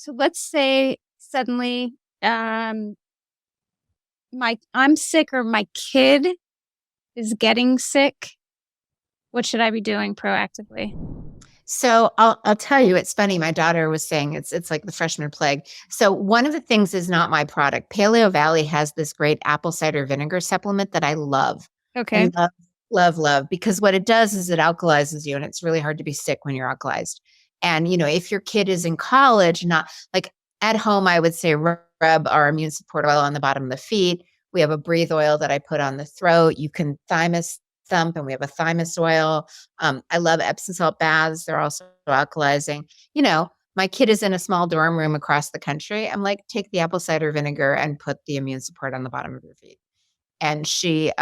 So let's say suddenly um my I'm sick or my kid is getting sick. What should I be doing proactively? So I'll tell you, it's funny. My daughter was saying it's like the freshman plague. So one of the things is not my product. Paleo Valley has this great apple cider vinegar supplement that I love. I Okay. love because what it does is it alkalizes you, and it's really hard to be sick when you're alkalized. And if your kid is in college, not like at home, I would say rub our immune support oil on the bottom of the feet. We have a breathe oil that I put on the throat. You can thymus thump, and we have a thymus oil. I love Epsom salt baths. They're also alkalizing. My kid is in a small dorm room across the country. I'm like, take the apple cider vinegar and put the immune support on the bottom of your feet. And she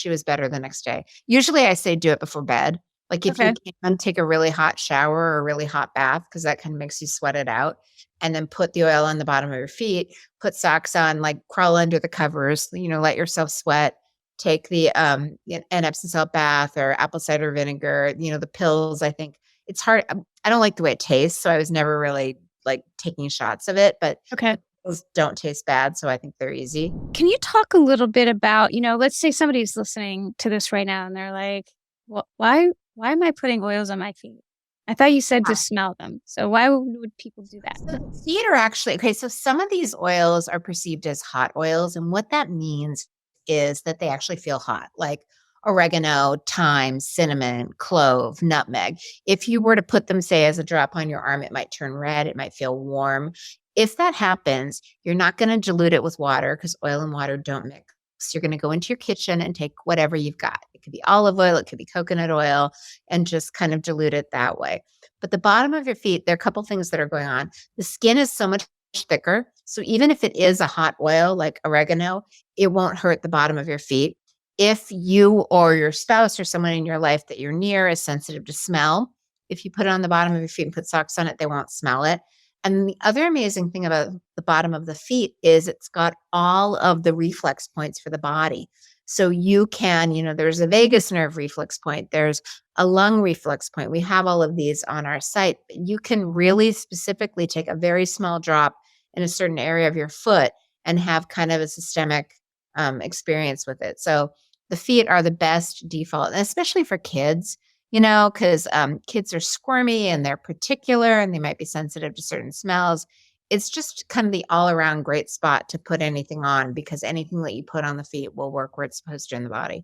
was better the next day. Usually I say do it before bed. Like if you Okay. can take a really hot shower or a really hot bath, because that kind of makes you sweat it out. And then put the oil on the bottom of your feet, put socks on, like crawl under the covers, let yourself sweat. Take an Epsom salt bath or apple cider vinegar, the pills. I think it's hard. I don't like the way it tastes. So I was never really like taking shots of it, but Okay. the pills don't taste bad. So I think they're easy. Can you talk a little bit about, let's say somebody's listening to this right now and they're like, well, why am I putting oils on my feet? I thought you said to smell them. So why would people do that? So the feet are actually okay. So some of these oils are perceived as hot oils. And what that means is that they actually feel hot, like oregano, thyme, cinnamon, clove, nutmeg. If you were to put them, say, as a drop on your arm, it might turn red, it might feel warm. If that happens, you're not going to dilute it with water because oil and water don't mix. You're going to go into your kitchen and take whatever you've got. It could be olive oil, it could be coconut oil, and just kind of dilute it that way. But the bottom of your feet, there are a couple things that are going on. The skin is so much thicker. So even if it is a hot oil like oregano, it won't hurt the bottom of your feet. If you or your spouse or someone in your life that you're near is sensitive to smell, if you put it on the bottom of your feet and put socks on it, they won't smell it. And the other amazing thing about the bottom of the feet is it's got all of the reflex points for the body. So you can, there's a vagus nerve reflex point, there's a lung reflex point. We have all of these on our site. You can really specifically take a very small drop in a certain area of your foot and have kind of a systemic experience with it. So the feet are the best default, and especially for kids, because kids are squirmy and they're particular and they might be sensitive to certain smells. It's just kind of the all around great spot to put anything on because anything that you put on the feet will work where it's supposed to in the body.